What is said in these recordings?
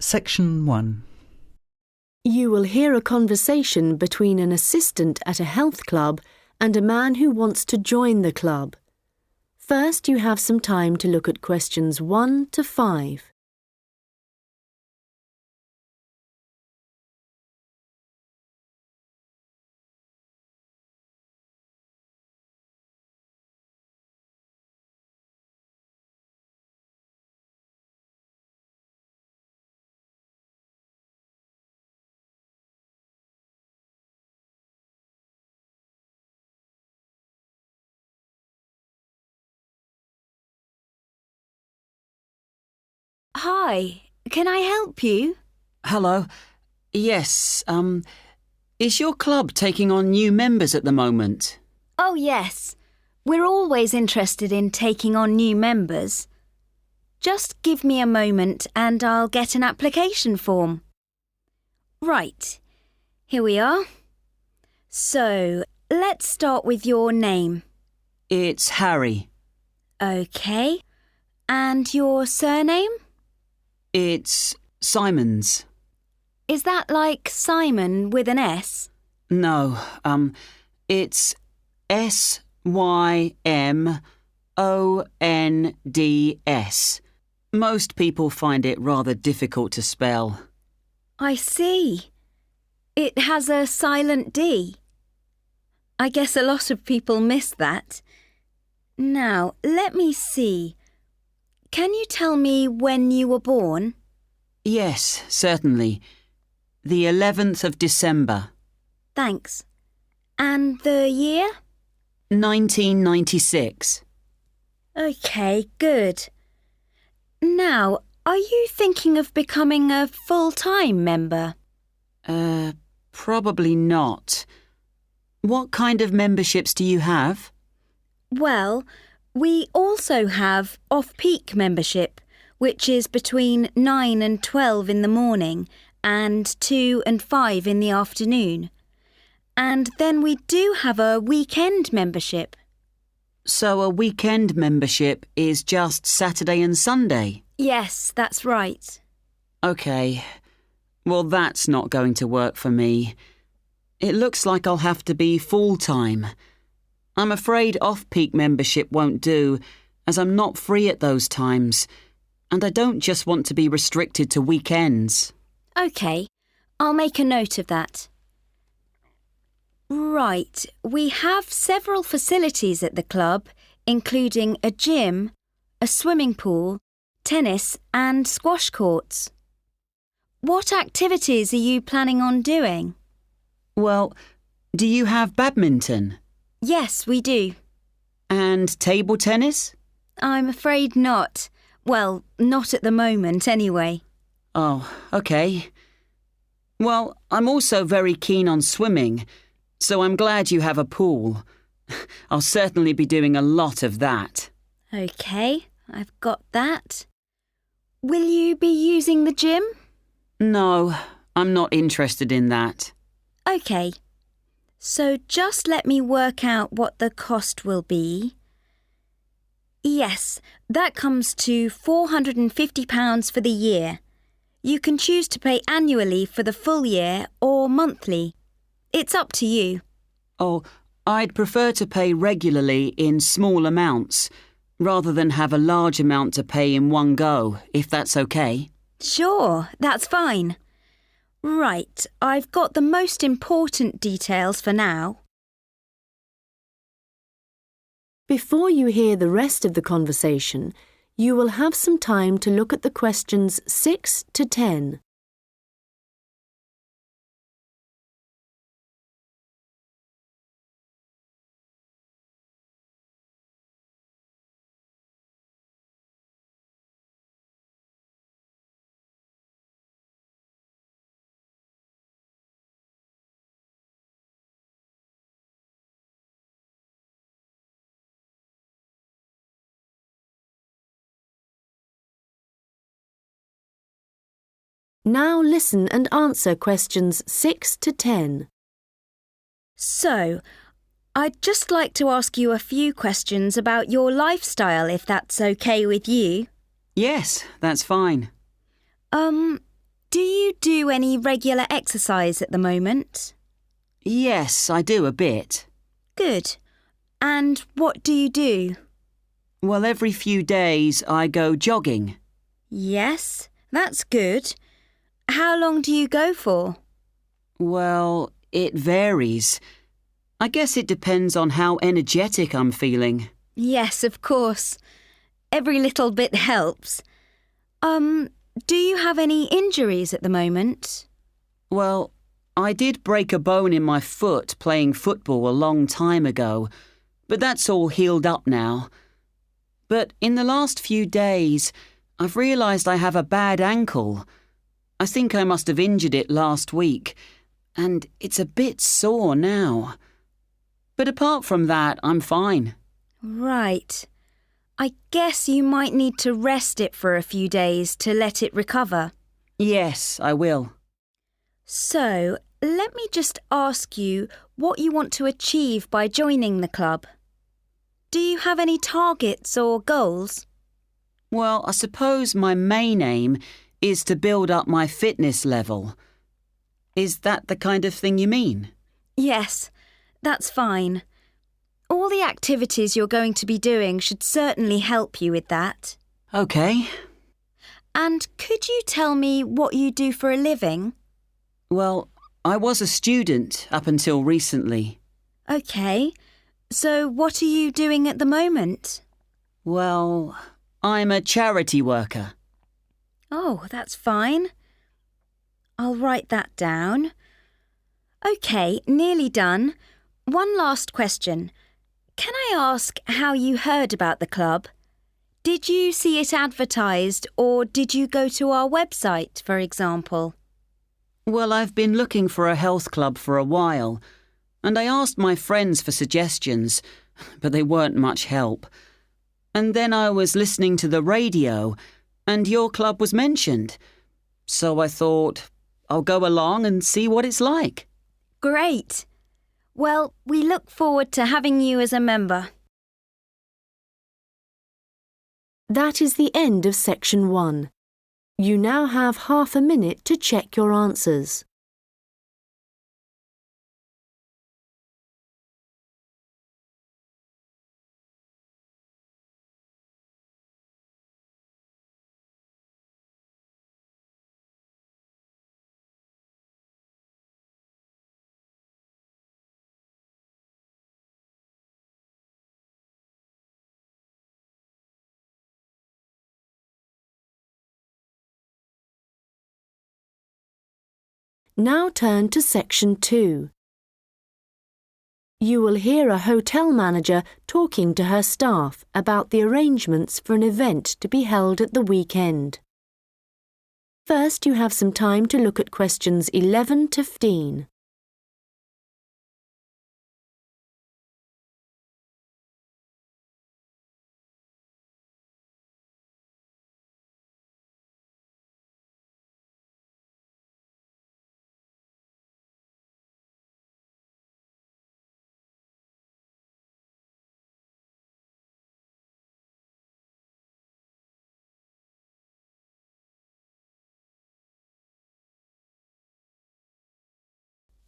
Section 1. You will hear a conversation between an assistant at a health club and a man who wants to join the club. First, you have some time to look at questions 1 to 5. Hi, can I help you? Hello. Yes, is your club taking on new members at the moment? Oh, yes. We're always interested in taking on new members. Just give me a moment and I'll get an application form. Right, here we are. So, let's start with your name. It's Harry. OK. And your surname? It's Simons. Is that like Simon with an S? No, it's Symonds. Most people find it rather difficult to spell. I see. It has a silent D. I guess a lot of people miss that. Now, let me see. Can you tell me when you were born? Yes, certainly. The 11th of December. Thanks. And the year? 1996. OK, good. Now, are you thinking of becoming a full-time member? Probably not. What kind of memberships do you have? Well, we also have off-peak membership, which is between 9 and 12 in the morning and 2 and 5 in the afternoon. And then we do have a weekend membership. So a weekend membership is just Saturday and Sunday? Yes, that's right. OK. Well, that's not going to work for me. It looks like I'll have to be full-time. I'm afraid off-peak membership won't do, as I'm not free at those times, and I don't just want to be restricted to weekends. OK, I'll make a note of that. Right, we have several facilities at the club, including a gym, a swimming pool, tennis and squash courts. What activities are you planning on doing? Well, do you have badminton? Yes, we do. And table tennis? I'm afraid not. Well, not at the moment, anyway. Oh, OK. Well, I'm also very keen on swimming, so I'm glad you have a pool. I'll certainly be doing a lot of that. OK, I've got that. Will you be using the gym? No, I'm not interested in that. OK. So just let me work out what the cost will be. Yes, that comes to £450 for the year. You can choose to pay annually for the full year or monthly. It's up to you. Oh, I'd prefer to pay regularly in small amounts, rather than have a large amount to pay in one go, if that's OK. Sure, that's fine. Right, I've got the most important details for now. Before you hear the rest of the conversation, you will have some time to look at the questions 6 to 10. Now listen and answer questions 6 to 10. So, I'd just like to ask you a few questions about your lifestyle, if that's OK with you. Yes, that's fine. Do you do any regular exercise at the moment? Yes, I do a bit. Good. And what do you do? Well, every few days I go jogging. Yes, that's good. How long do you go for? Well, it varies. I guess it depends on how energetic I'm feeling. Yes, of course. Every little bit helps. Do you have any injuries at the moment? Well, I did break a bone in my foot playing football a long time ago, but that's all healed up now. But in the last few days, I've realised I have a bad ankle. I think I must have injured it last week, and it's a bit sore now. But apart from that, I'm fine. Right. I guess you might need to rest it for a few days to let it recover. Yes, I will. So, let me just ask you what you want to achieve by joining the club. Do you have any targets or goals? Well, I suppose my main aim is to build up my fitness level. Is that the kind of thing you mean? Yes, that's fine. All the activities you're going to be doing should certainly help you with that. OK. And could you tell me what you do for a living? Well, I was a student up until recently. OK. So what are you doing at the moment? Well, I'm a charity worker. Oh, that's fine. I'll write that down. OK, nearly done. One last question. Can I ask how you heard about the club? Did you see it advertised or did you go to our website, for example? Well, I've been looking for a health club for a while, and I asked my friends for suggestions, but they weren't much help. And then I was listening to the radio, and your club was mentioned. So I thought, I'll go along and see what it's like. Great. Well, we look forward to having you as a member. That is the end of section 1. You now have half a minute to check your answers. Now turn to section 2. You will hear a hotel manager talking to her staff about the arrangements for an event to be held at the weekend. First, you have some time to look at questions 11 to 15.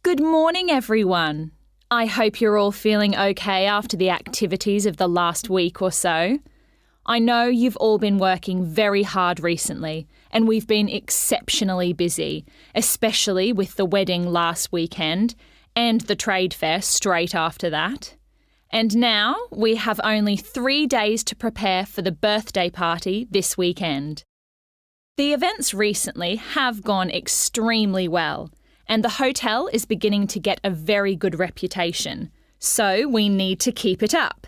Good morning, everyone. I hope you're all feeling okay after the activities of the last week or so. I know you've all been working very hard recently, and we've been exceptionally busy, especially with the wedding last weekend and the trade fair straight after that. And now we have only 3 days to prepare for the birthday party this weekend. The events recently have gone extremely well, and the hotel is beginning to get a very good reputation, so we need to keep it up.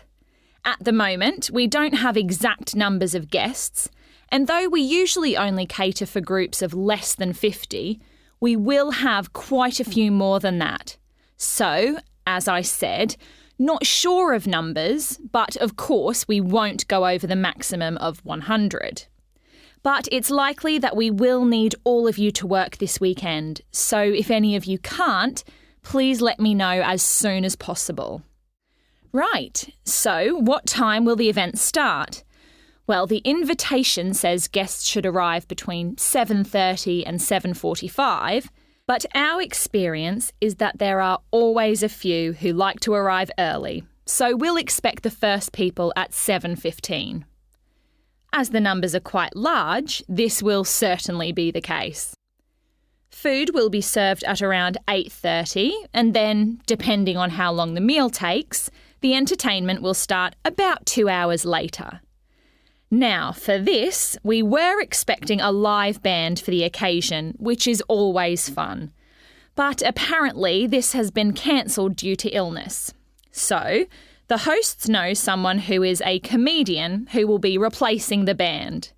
At the moment, we don't have exact numbers of guests, and though we usually only cater for groups of less than 50, we will have quite a few more than that. So, as I said, not sure of numbers, but of course we won't go over the maximum of 100. But it's likely that we will need all of you to work this weekend, so if any of you can't, please let me know as soon as possible. Right, so what time will the event start? Well, the invitation says guests should arrive between 7:30 and 7:45, but our experience is that there are always a few who like to arrive early, so we'll expect the first people at 7:15. As the numbers are quite large, this will certainly be the case. Food will be served at around 8:30, and then, depending on how long the meal takes, the entertainment will start about 2 hours later. Now, for this, we were expecting a live band for the occasion, which is always fun. But apparently this has been cancelled due to illness. So, the hosts know someone who is a comedian who will be replacing the band.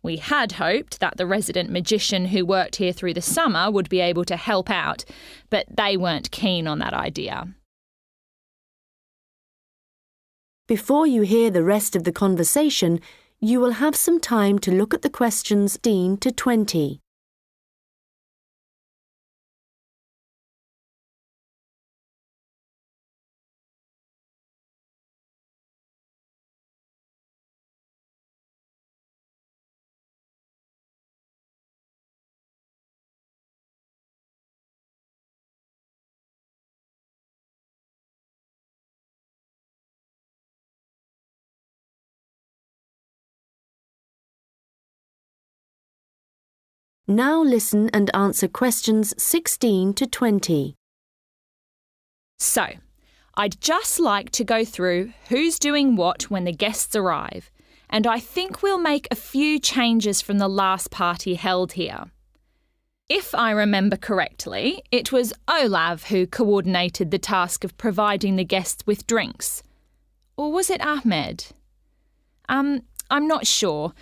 We had hoped that the resident magician who worked here through the summer would be able to help out, but they weren't keen on that idea. Before you hear the rest of the conversation, you will have some time to look at the questions 16 to 20. Now listen and answer questions 16 to 20. So, I'd just like to go through who's doing what when the guests arrive, and I think we'll make a few changes from the last party held here. If I remember correctly, it was Olav who coordinated the task of providing the guests with drinks. Or was it Ahmed? I'm not sure.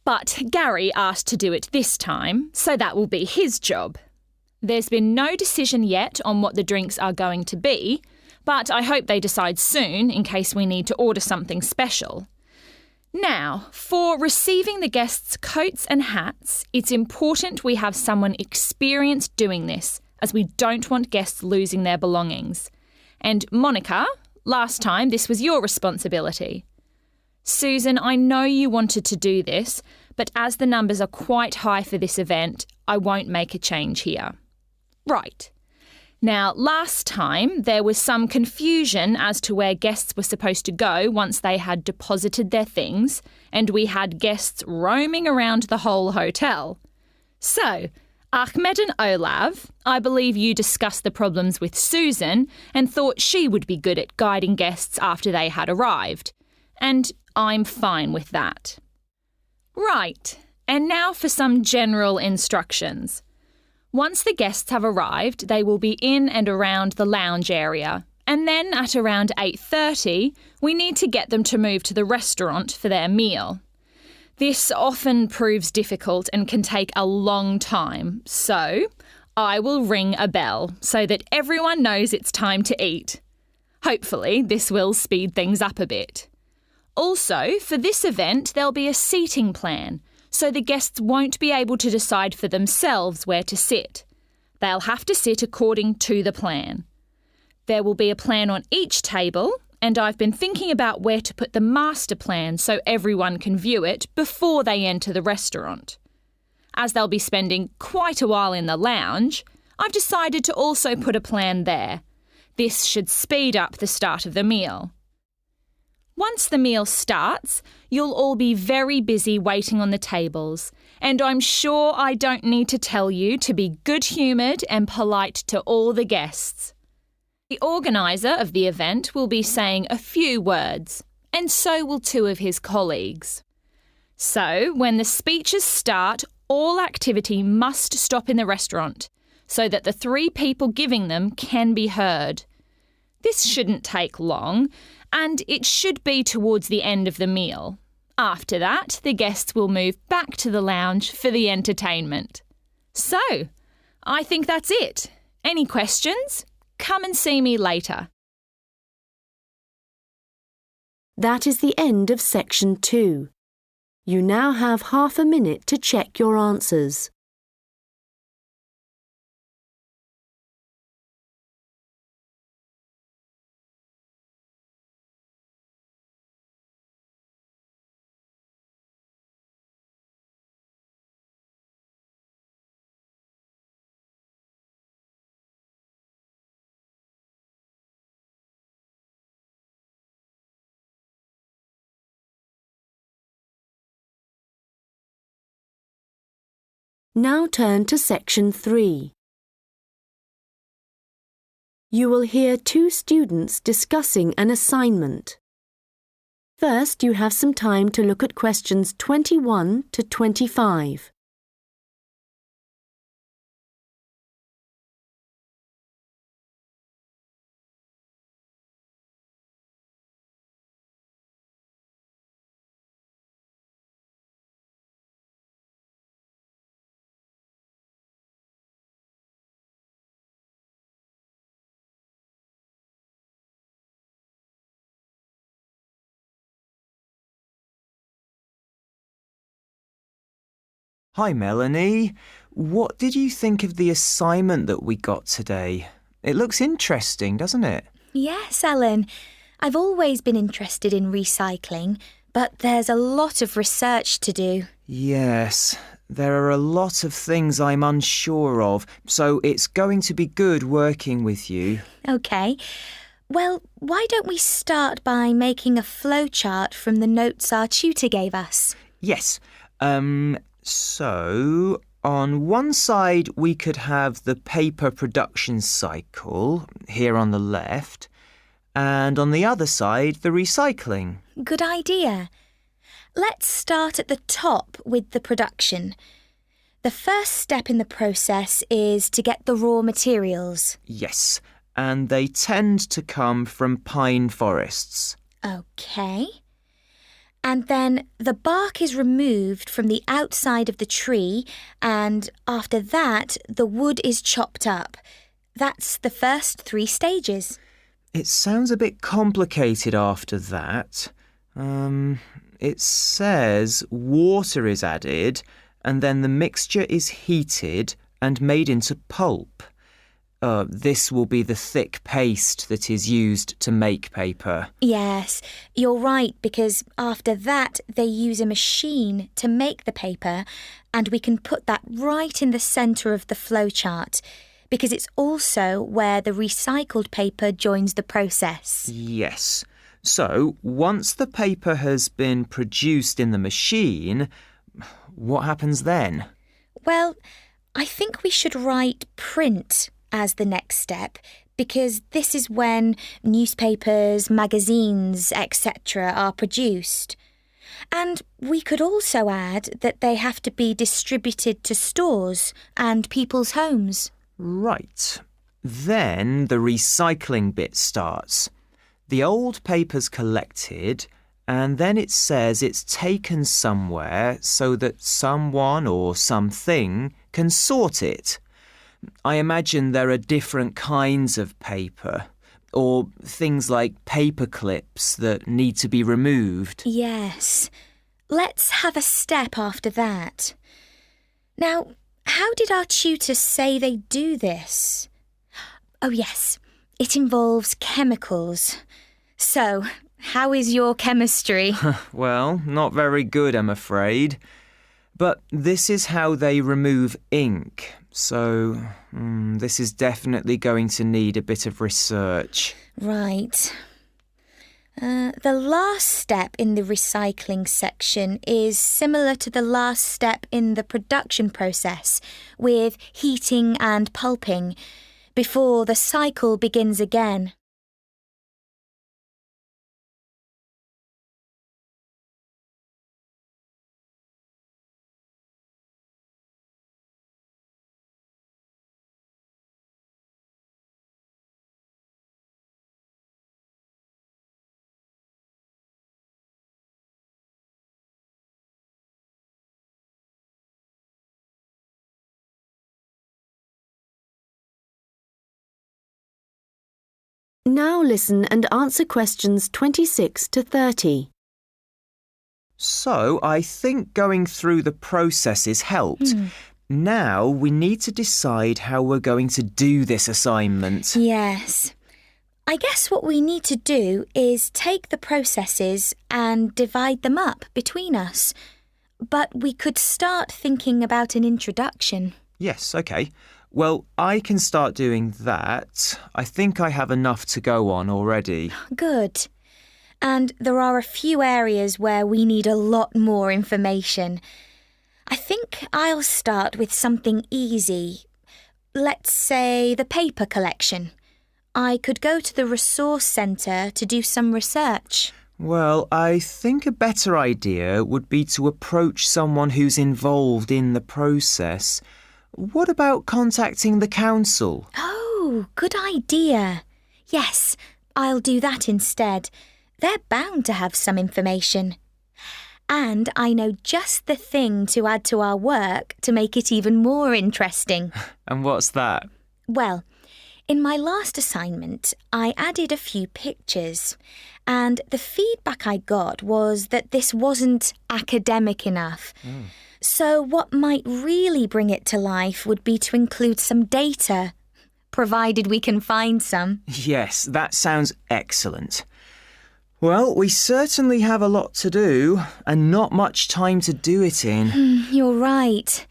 But Gary asked to do it this time, so that will be his job. There's been no decision yet on what the drinks are going to be, but I hope they decide soon in case we need to order something special. Now, for receiving the guests' coats and hats, it's important we have someone experienced doing this, as we don't want guests losing their belongings. And Monica, last time this was your responsibility. Susan, I know you wanted to do this, but as the numbers are quite high for this event, I won't make a change here. Right. Now, last time there was some confusion as to where guests were supposed to go once they had deposited their things, and we had guests roaming around the whole hotel. So, Ahmed and Olav, I believe you discussed the problems with Susan and thought she would be good at guiding guests after they had arrived. And I'm fine with that. Right, and now for some general instructions. Once the guests have arrived, they will be in and around the lounge area, and then at around 8:30, we need to get them to move to the restaurant for their meal. This often proves difficult and can take a long time, so I will ring a bell so that everyone knows it's time to eat. Hopefully, this will speed things up a bit. Also, for this event, there'll be a seating plan, so the guests won't be able to decide for themselves where to sit. They'll have to sit according to the plan. There will be a plan on each table, and I've been thinking about where to put the master plan so everyone can view it before they enter the restaurant. As they'll be spending quite a while in the lounge, I've decided to also put a plan there. This should speed up the start of the meal. Once the meal starts, you'll all be very busy waiting on the tables, and I'm sure I don't need to tell you to be good-humoured and polite to all the guests. The organiser of the event will be saying a few words, and so will two of his colleagues. So, when the speeches start, all activity must stop in the restaurant, so that the three people giving them can be heard. This shouldn't take long, and it should be towards the end of the meal. After that, the guests will move back to the lounge for the entertainment. So, I think that's it. Any questions? Come and see me later. That is the end of section 2. You now have half a minute to check your answers. Now turn to section 3. You will hear two students discussing an assignment. First, you have some time to look at questions 21 to 25. Hi, Melanie. What did you think of the assignment that we got today? It looks interesting, doesn't it? Yes, Alan. I've always been interested in recycling, but there's a lot of research to do. Yes, there are a lot of things I'm unsure of, so it's going to be good working with you. OK. Well, why don't we start by making a flowchart from the notes our tutor gave us? Yes. So, on one side we could have the paper production cycle, here on the left, and on the other side the recycling. Good idea. Let's start at the top with the production. The first step in the process is to get the raw materials. Yes, and they tend to come from pine forests. OK. And then the bark is removed from the outside of the tree, and after that, the wood is chopped up. That's the first 3 stages. It sounds a bit complicated after that. It says water is added, and then the mixture is heated and made into pulp. This will be the thick paste that is used to make paper. Yes, you're right, because after that they use a machine to make the paper, and we can put that right in the centre of the flowchart, because it's also where the recycled paper joins the process. Yes. So, once the paper has been produced in the machine, what happens then? Well, I think we should write print as the next step, because this is when newspapers, magazines, etc. are produced. And we could also add that they have to be distributed to stores and people's homes. Right. Then the recycling bit starts. The old paper's collected, and then it says it's taken somewhere so that someone or something can sort it. I imagine there are different kinds of paper, or things like paper clips that need to be removed. Yes. Let's have a step after that. Now, how did our tutor say they do this? Oh yes, it involves chemicals. So, how is your chemistry? Well, not very good, I'm afraid. But this is how they remove ink. So, this is definitely going to need a bit of research. Right. The last step in the recycling section is similar to the last step in the production process, with heating and pulping, before the cycle begins again. Now listen and answer questions 26 to 30. So, I think going through the processes helped. Now we need to decide how we're going to do this assignment. Yes. I guess what we need to do is take the processes and divide them up between us. But we could start thinking about an introduction. Yes, OK. Well, I can start doing that. I think I have enough to go on already. Good. And there are a few areas where we need a lot more information. I think I'll start with something easy. Let's say the paper collection. I could go to the resource centre to do some research. Well, I think a better idea would be to approach someone who's involved in the process. What about contacting the council? Oh, good idea. Yes, I'll do that instead. They're bound to have some information. And I know just the thing to add to our work to make it even more interesting. And what's that? Well, in my last assignment, I added a few pictures, and the feedback I got was that this wasn't academic enough. So what might really bring it to life would be to include some data, provided we can find some. Yes, that sounds excellent. Well, we certainly have a lot to do, and not much time to do it in. You're right.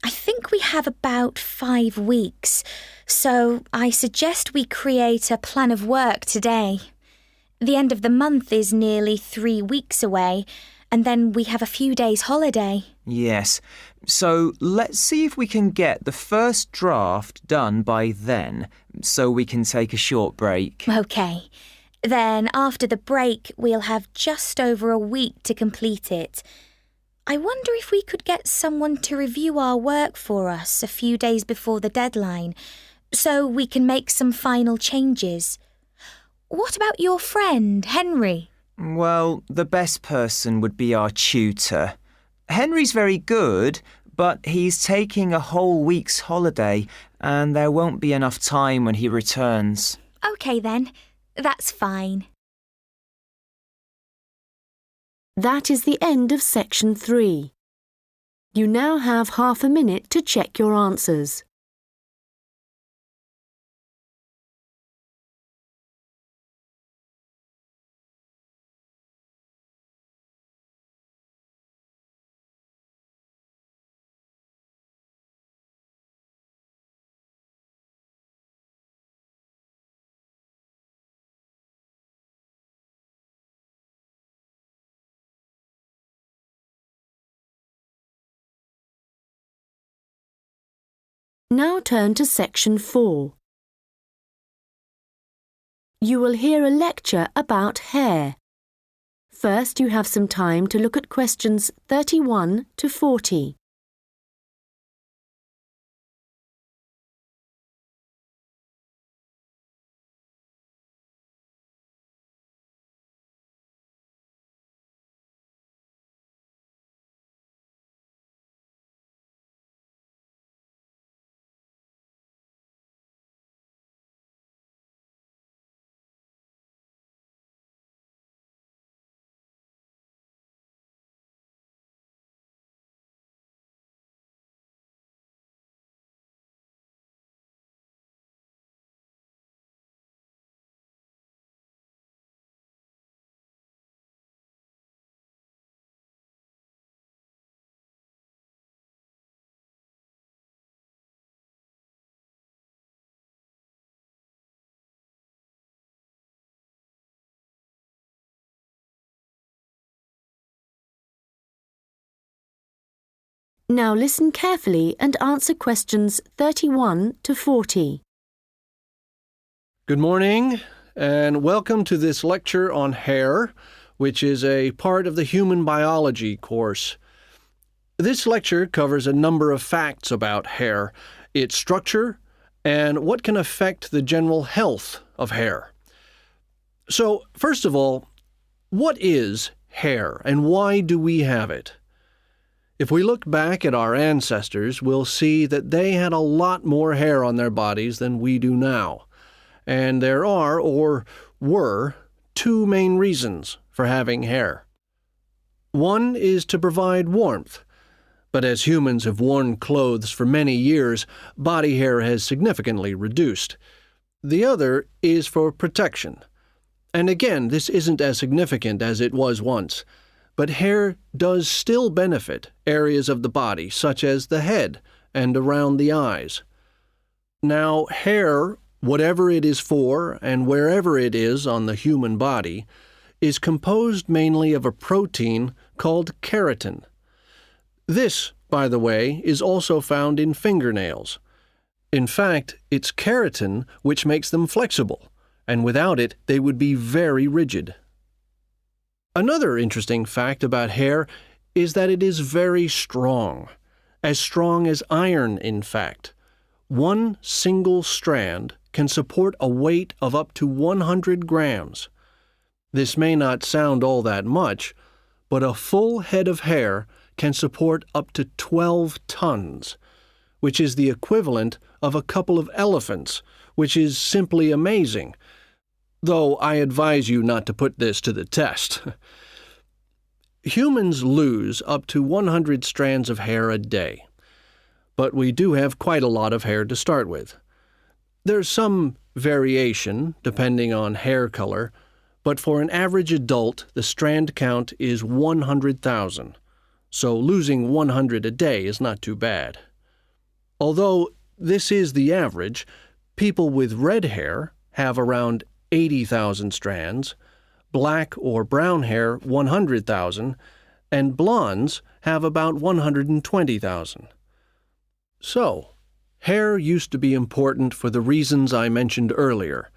I think we have about 5 weeks, so I suggest we create a plan of work today. The end of the month is nearly 3 weeks away, and then we have a few days holiday. Yes, so let's see if we can get the first draft done by then, so we can take a short break. OK. Then after the break, we'll have just over a week to complete it. I wonder if we could get someone to review our work for us a few days before the deadline, so we can make some final changes. What about your friend, Henry? Well, the best person would be our tutor. Henry's very good, but he's taking a whole week's holiday, and there won't be enough time when he returns. OK then, that's fine. That is the end of section 3. You now have half a minute to check your answers. Now turn to section 4. You will hear a lecture about hair. First, you have some time to look at questions 31 to 40. Now listen carefully and answer questions 31 to 40. Good morning, and welcome to this lecture on hair, which is a part of the human biology course. This lecture covers a number of facts about hair, its structure, and what can affect the general health of hair. So, first of all, what is hair, and why do we have it? If we look back at our ancestors, we'll see that they had a lot more hair on their bodies than we do now. And there are, or were, 2 main reasons for having hair. One is to provide warmth, but as humans have worn clothes for many years, body hair has significantly reduced. The other is for protection. And again, this isn't as significant as it was once. But hair does still benefit areas of the body, such as the head and around the eyes. Now, hair, whatever it is for and wherever it is on the human body, is composed mainly of a protein called keratin. This by the way, is also found in fingernails. In fact, it's keratin which makes them flexible, and without it they would be very rigid. Another interesting fact about hair is that it is very strong as iron, in fact. One single strand can support a weight of up to 100 grams. This may not sound all that much, but a full head of hair can support up to 12 tons, which is the equivalent of a couple of elephants, which is simply amazing, though I advise you not to put this to the test. Humans lose up to 100 strands of hair a day, but we do have quite a lot of hair to start with. There's some variation depending on hair color, but for an average adult, the strand count is 100,000, so losing 100 a day is not too bad. Although this is the average, people with red hair have around 80,000 strands, black or brown hair 100,000, and blondes have about 120,000. So, hair used to be important for the reasons I mentioned earlier,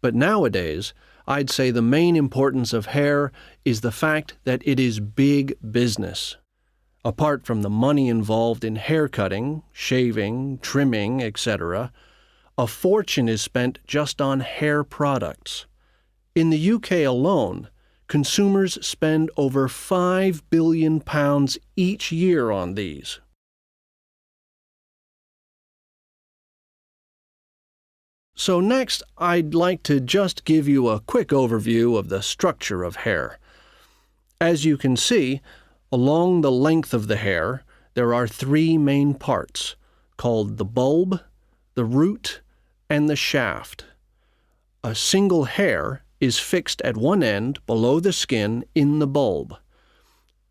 but nowadays I'd say the main importance of hair is the fact that it is big business. Apart from the money involved in hair cutting, shaving, trimming, etc., a fortune is spent just on hair products. In the UK alone, consumers spend over £5 billion each year on these. So next, I'd like to just give you a quick overview of the structure of hair. As you can see, along the length of the hair, there are three main parts, called the bulb, the root, and the shaft. A single hair is fixed at one end below the skin in the bulb.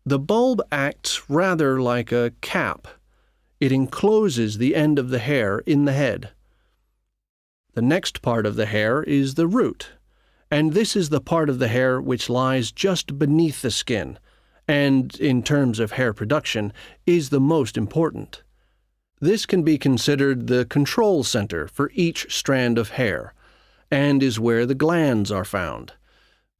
The bulb acts rather like a cap. It encloses the end of the hair in the head. The next part of the hair is the root, and this is the part of the hair which lies just beneath the skin, and, in terms of hair production, is the most important. This can be considered the control center for each strand of hair, and is where the glands are found.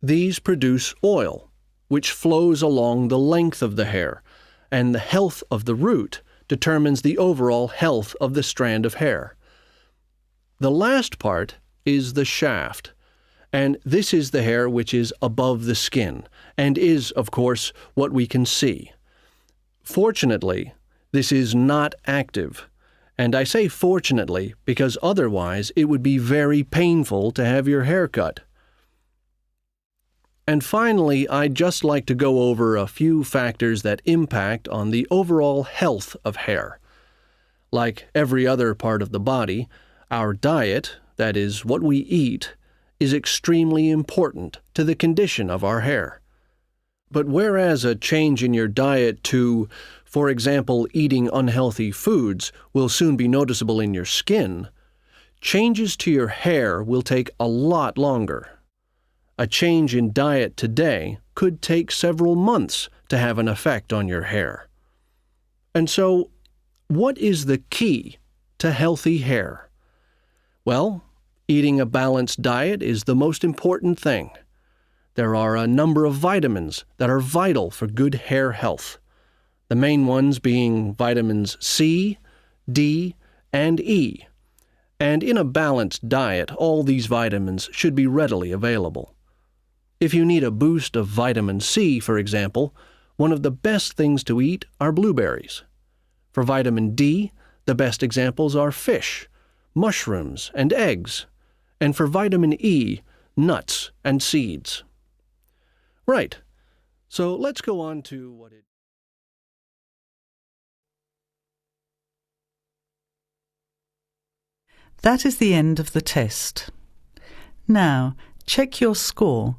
These produce oil, which flows along the length of the hair, and the health of the root determines the overall health of the strand of hair. The last part is the shaft, and this is the hair which is above the skin, and is, of course, what we can see. Fortunately, this is not active, and I say fortunately because otherwise it would be very painful to have your hair cut. And finally, I'd just like to go over a few factors that impact on the overall health of hair. Like every other part of the body, our diet, that is, what we eat, is extremely important to the condition of our hair. But whereas a change in your diet to, for example, eating unhealthy foods will soon be noticeable in your skin, changes to your hair will take a lot longer. A change in diet today could take several months to have an effect on your hair. And so, what is the key to healthy hair? Well, eating a balanced diet is the most important thing. There are a number of vitamins that are vital for good hair health. The main ones being vitamins C, D, and E. And in a balanced diet, all these vitamins should be readily available. If you need a boost of vitamin C, for example, one of the best things to eat are blueberries. For vitamin D, the best examples are fish, mushrooms, and eggs, and for vitamin E, nuts and seeds. Right, so let's go on to what it... That is the end of the test. Now, check your score